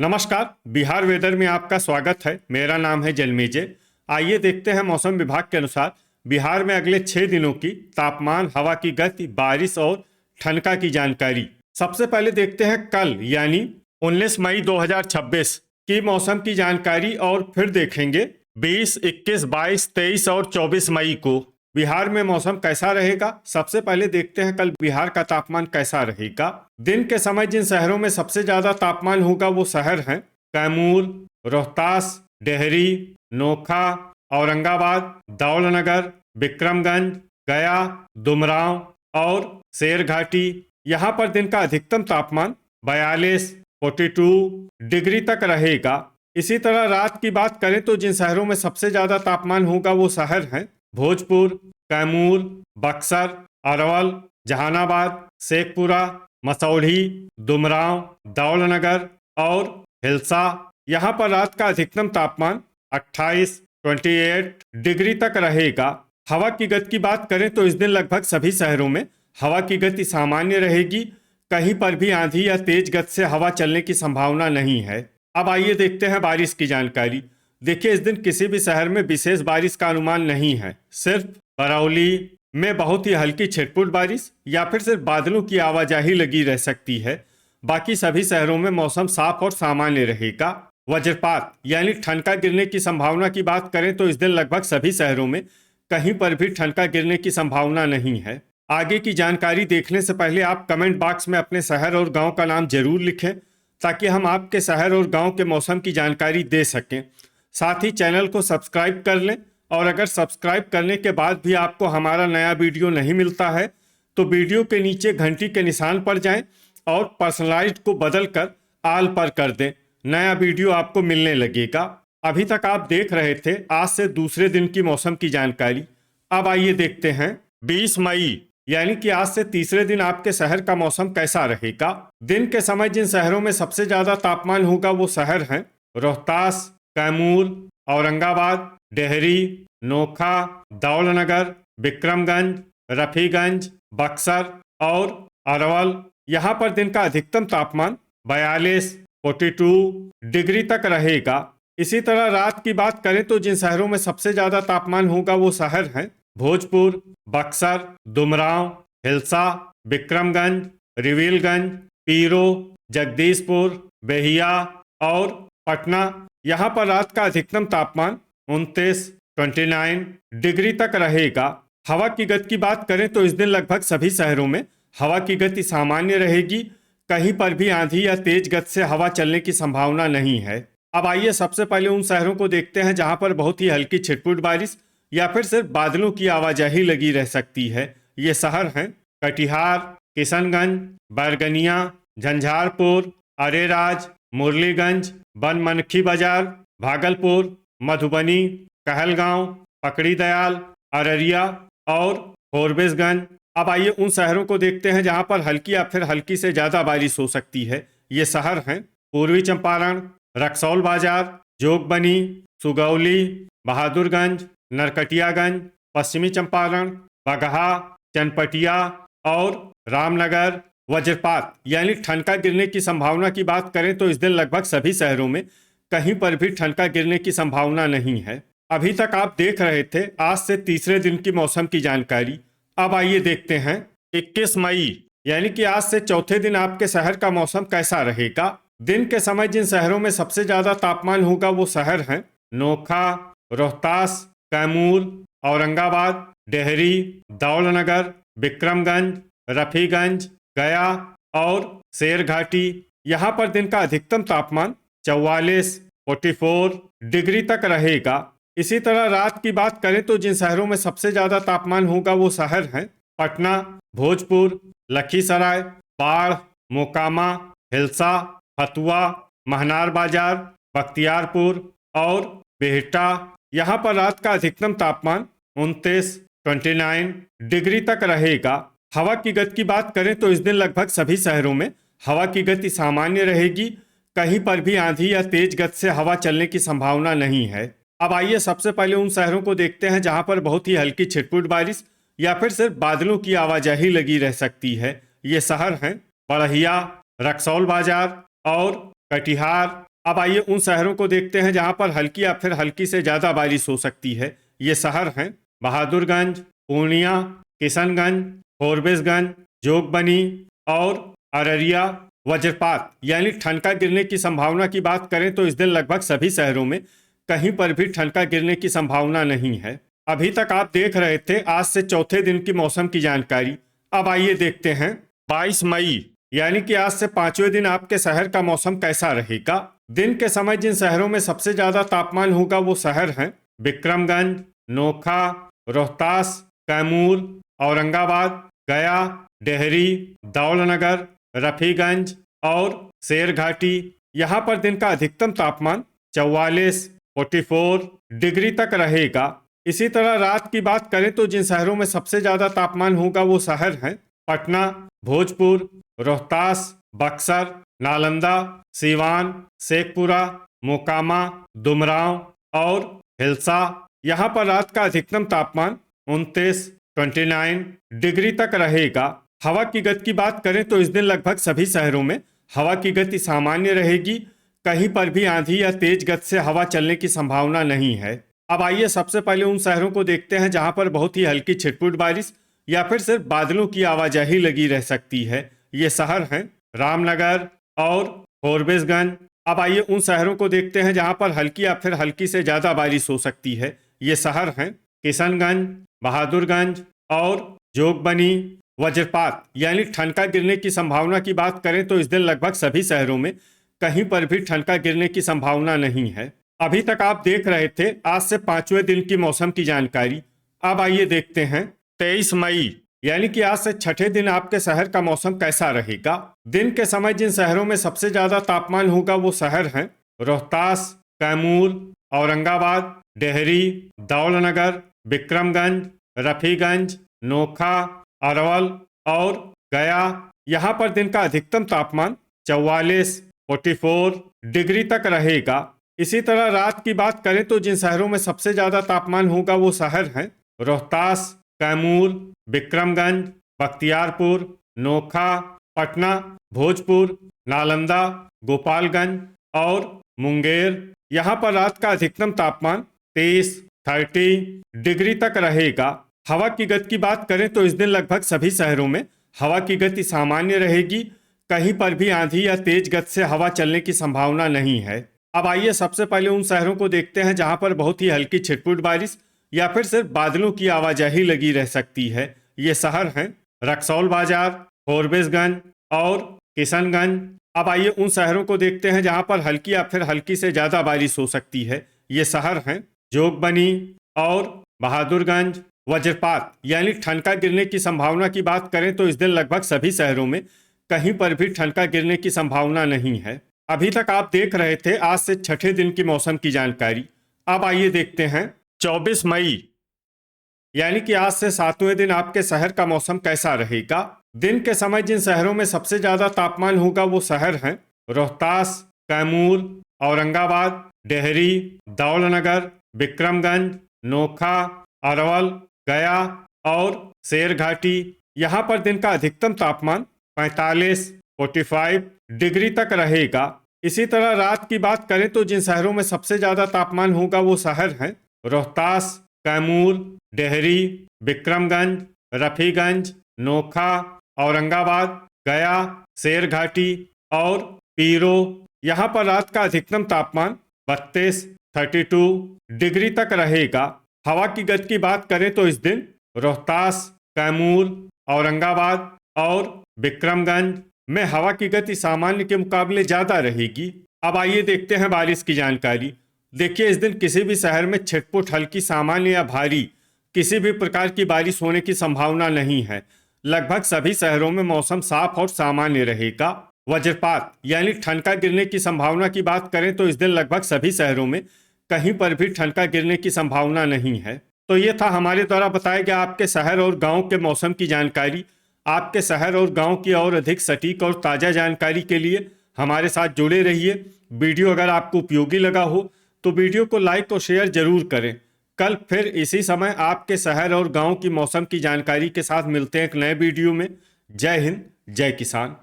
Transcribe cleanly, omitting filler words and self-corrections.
नमस्कार। बिहार वेदर में आपका स्वागत है। मेरा नाम है जन्मेजय। आइए देखते हैं मौसम विभाग के अनुसार बिहार में अगले 6 दिनों की तापमान, हवा की गति, बारिश और ठनका की जानकारी। सबसे पहले देखते हैं कल यानी 19 मई 2026 की मौसम की जानकारी और फिर देखेंगे 20, 21, 22, 23 और 24 मई को बिहार में मौसम कैसा रहेगा। सबसे पहले देखते हैं कल बिहार का तापमान कैसा रहेगा। दिन के समय जिन शहरों में सबसे ज्यादा तापमान होगा वो शहर हैं कैमूर, रोहतास, डेहरी, नोखा, औरंगाबाद, दौलनगर, विक्रमगंज, गया, दुमराव और शेरघाटी। यहाँ पर दिन का अधिकतम तापमान 42, 42 डिग्री तक रहेगा। इसी तरह रात की बात करें तो जिन शहरों में सबसे ज्यादा तापमान होगा वो शहर हैं भोजपुर, कैमूर, बक्सर, अरवल, जहानाबाद, शेखपुरा, मसौढ़ी, दुमराव, दौलनगर और हिल्सा। यहाँ पर रात का अधिकतम तापमान 28, 28 डिग्री तक रहेगा। हवा की गति की बात करें तो इस दिन लगभग सभी शहरों में हवा की गति सामान्य रहेगी। कहीं पर भी आंधी या तेज गति से हवा चलने की संभावना नहीं है। अब आइए देखते हैं बारिश की जानकारी। देखिए, इस दिन किसी भी शहर में विशेष बारिश का अनुमान नहीं है। सिर्फ बरौली में बहुत ही हल्की छिटपुट बारिश या फिर सिर्फ बादलों की आवाजाही लगी रह सकती है। बाकी सभी शहरों में मौसम साफ और सामान्य रहेगा। वज्रपात यानी ठनका गिरने की संभावना की बात करें तो इस दिन लगभग सभी शहरों में कहीं पर भी ठनका गिरने की संभावना नहीं है। आगे की जानकारी देखने से पहले आप कमेंट बॉक्स में अपने शहर और गांव का नाम जरूर लिखें ताकि हम आपके शहर और गांव के मौसम की जानकारी दे सकें। साथ ही चैनल को सब्सक्राइब कर लें और अगर सब्सक्राइब करने के बाद भी आपको हमारा नया वीडियो नहीं मिलता है तो वीडियो के नीचे घंटी के निशान पर जाएं और पर्सनलाइज्ड को बदल कर आल पर कर दें। नया वीडियो आपको मिलने लगेगा। अभी तक आप देख रहे थे आज से दूसरे दिन की मौसम की जानकारी। अब आइए देखते हैं 20 मई यानी कि आज से तीसरे दिन आपके शहर का मौसम कैसा रहेगा। दिन के समय जिन शहरों में सबसे ज्यादा तापमान होगा वो शहर हैं रोहतास, कैमूर, औरंगाबाद, डेहरी, नोखा, दौलनगर, विक्रमगंज, रफीगंज, बक्सर और अरवल। यहाँ पर दिन का अधिकतम तापमान 42, 42 डिग्री तक रहेगा। इसी तरह रात की बात करें तो जिन शहरों में सबसे ज्यादा तापमान होगा वो शहर हैं भोजपुर, बक्सर, दुमराव, हिल्सा, विक्रमगंज, रिविलगंज, पीरो, जगदीशपुर, बेहिया और पटना। यहाँ पर रात का अधिकतम तापमान 29, 29 डिग्री तक रहेगा। हवा की गति की बात करें तो इस दिन लगभग सभी शहरों में हवा की गति सामान्य रहेगी। कहीं पर भी आंधी या तेज गति से हवा चलने की संभावना नहीं है। अब आइए सबसे पहले उन शहरों को देखते हैं जहां पर बहुत ही हल्की छिटपुट बारिश या फिर सिर्फ बादलों की आवाजाही लगी रह सकती है। ये शहर हैं कटिहार, किशनगंज, बैरगनिया, झंझारपुर, अरेराज, मुरलीगंज, बनमनखी बाजार, भागलपुर, मधुबनी, कहलगांव, पकड़ी दयाल, अररिया और फोरबिसगंज। अब आइए उन शहरों को देखते हैं जहां पर हल्की या फिर हल्की से ज्यादा बारिश हो सकती है। ये शहर हैं पूर्वी चंपारण, रक्सौल बाजार, जोगबनी, सुगौली, बहादुरगंज, नरकटियागंज, पश्चिमी चंपारण, बगहा, चनपटिया और रामनगर। वज्रपात यानी ठनका गिरने की संभावना की बात करें तो इस दिन लगभग सभी शहरों में कहीं पर भी ठनका गिरने की संभावना नहीं है। अभी तक आप देख रहे थे आज से तीसरे दिन की मौसम की जानकारी। अब आइए देखते हैं 21 मई यानी कि आज से चौथे दिन आपके शहर का मौसम कैसा रहेगा। दिन के समय जिन शहरों में सबसे ज्यादा तापमान होगा वो शहर हैं नोखा, रोहतास, कैमूर, औरंगाबाद, डेहरी, दौलनगर, विक्रमगंज, रफीगंज, गया और शेरघाटी। यहाँ पर दिन का अधिकतम तापमान 44, 44 डिग्री तक रहेगा। इसी तरह रात की बात करें तो जिन शहरों में सबसे ज्यादा तापमान होगा वो शहर हैं पटना, भोजपुर, लखीसराय, बाढ़, मोकामा, हिल्सा, फतुआ, महनार बाजार, बख्तियारपुर और बेहटा। यहाँ पर रात का अधिकतम तापमान 29, 29 डिग्री तक रहेगा। हवा की गति की बात करें तो इस दिन लगभग सभी शहरों में हवा की गति सामान्य रहेगी। कहीं पर भी आंधी या तेज गति से हवा चलने की संभावना नहीं है। अब आइए सबसे पहले उन शहरों को देखते हैं जहां पर बहुत ही हल्की छिटपुट बारिश या फिर सिर्फ बादलों की आवाजाही लगी रह सकती है। ये शहर हैं बड़हिया, रक्सौल बाजार और कटिहार, अब आइए उन शहरों को देखते हैं जहां पर हल्की या फिर हल्की से ज्यादा बारिश हो सकती है। ये शहर हैं बहादुरगंज, पूर्णिया, किशनगंज, फोरबिसगंज, जोगबनी और अररिया। वज्रपात यानी ठनका गिरने की संभावना की बात करें तो इस दिन लगभग सभी शहरों में कहीं पर भी ठनका गिरने की संभावना नहीं है। अभी तक आप देख रहे थे आज से चौथे दिन की मौसम की जानकारी। अब आइए देखते हैं 22 मई यानी कि आज से पांचवें दिन आपके शहर का मौसम कैसा रहेगा। दिन के समय जिन शहरों में सबसे ज्यादा तापमान होगा वो शहर हैं विक्रमगंज, नोखा, रोहतास, कैमूर, औरंगाबाद, गया, डेहरी, दौलनगर, रफीगंज और शेरघाटी। यहाँ पर दिन का अधिकतम तापमान 44 डिग्री तक रहेगा। इसी तरह रात की बात करें तो जिन शहरों में सबसे ज्यादा तापमान होगा वो शहर हैं पटना, भोजपुर, रोहतास, बक्सर, नालंदा, सीवान, शेखपुरा, मोकामा, दुमराव और हिल्सा। यहाँ पर रात का अधिकतम तापमान 29 डिग्री तक रहेगा। हवा की गति की बात करें तो इस दिन लगभग सभी शहरों में हवा की गति सामान्य रहेगी। कहीं पर भी आंधी या तेज गति से हवा चलने की संभावना नहीं है। अब आइए सबसे पहले उन शहरों को देखते हैं जहां पर बहुत ही हल्की छिटपुट बारिश या फिर सिर्फ बादलों की आवाजाही लगी रह सकती है। ये शहर हैं रामनगर और फोरबिसगंज। अब आइए उन शहरों को देखते हैं जहां पर हल्की या फिर हल्की से ज्यादा बारिश हो सकती है। ये शहर हैं किशनगंज, बहादुरगंज और जोगबनी। वज्रपात यानी ठनका गिरने की संभावना की बात करें तो इस दिन लगभग सभी शहरों में कहीं पर भी ठनका गिरने की संभावना नहीं है। अभी तक आप देख रहे थे आज से पांचवें दिन की मौसम की जानकारी। अब आइए देखते हैं 23 मई यानी कि आज से छठे दिन आपके शहर का मौसम कैसा रहेगा। दिन के समय जिन शहरों में सबसे ज्यादा तापमान होगा वो शहर हैं रोहतास, कैमूर, औरंगाबाद, डेहरी, दौलनगर, विक्रमगंज, रफीगंज, नोखा, अरवल और गया। यहाँ पर दिन का अधिकतम तापमान 44 डिग्री तक रहेगा। इसी तरह रात की बात करें तो जिन शहरों में सबसे ज्यादा तापमान होगा वो शहर हैं रोहतास, कैमूर, विक्रमगंज, बख्तियारपुर, नोखा, पटना, भोजपुर, नालंदा, गोपालगंज और मुंगेर। यहाँ पर रात का अधिकतम तापमान 30 डिग्री तक रहेगा। हवा की गति की बात करें तो इस दिन लगभग सभी शहरों में हवा की गति सामान्य रहेगी। कहीं पर भी आंधी या तेज गति से हवा चलने की संभावना नहीं है। अब आइए सबसे पहले उन शहरों को देखते हैं जहां पर बहुत ही हल्की छिटपुट बारिश या फिर सिर्फ बादलों की आवाजाही लगी रह सकती है। ये शहर हैं रक्सौल बाजार, फोरबिसगंज और किशनगंज। अब आइए उन शहरों को देखते हैं जहां पर हल्की या फिर हल्की से ज्यादा बारिश हो सकती है। ये शहर हैं जोगबनी और बहादुरगंज। वज्रपात यानी ठनका गिरने की संभावना की बात करें तो इस दिन लगभग सभी शहरों में कहीं पर भी ठनका गिरने की संभावना नहीं है। अभी तक आप देख रहे थे आज से छठे दिन की मौसम की जानकारी। अब आइए देखते हैं 24 मई यानी कि आज से सातवें दिन आपके शहर का मौसम कैसा रहेगा। दिन के समय जिन शहरों में सबसे ज्यादा तापमान होगा वो शहर हैं रोहतास, कैमूर, औरंगाबाद, डेहरी, दौलनगर, विक्रमगंज, नोखा, अरवल, गया और शेरघाटी। यहाँ पर दिन का अधिकतम तापमान 45 डिग्री तक रहेगा। इसी तरह रात की बात करें तो जिन शहरों में सबसे ज्यादा तापमान होगा वो शहर हैं रोहतास, कैमूर, डेहरी, विक्रमगंज, रफीगंज, नोखा, औरंगाबाद, गया, शेरघाटी और पीरो। यहाँ पर रात का अधिकतम तापमान 32 डिग्री तक रहेगा। हवा की गति की बात करें तो इस दिन रोहतास, कैमूर, औरंगाबाद और विक्रमगंज में हवा की गति सामान्य के मुकाबले ज्यादा रहेगी। अब आइए देखते हैं बारिश की जानकारी। देखिए इस दिन किसी भी शहर में छिटपुट हल्की, सामान्य या भारी किसी भी प्रकार की बारिश होने की संभावना नहीं है। लगभग सभी शहरों में मौसम साफ और सामान्य रहेगा। वज्रपात यानी ठनका गिरने की संभावना की बात करें तो इस दिन लगभग सभी शहरों में कहीं पर भी ठनका गिरने की संभावना नहीं है। तो ये था हमारे द्वारा बताया गया आपके शहर और गांव के मौसम की जानकारी। आपके शहर और गांव की और अधिक सटीक और ताज़ा जानकारी के लिए हमारे साथ जुड़े रहिए। वीडियो अगर आपको उपयोगी लगा हो तो वीडियो को लाइक और शेयर जरूर करें। कल फिर इसी समय आपके शहर और गांव की मौसम की जानकारी के साथ मिलते हैं एक नए वीडियो में। जय हिंद, जय किसान।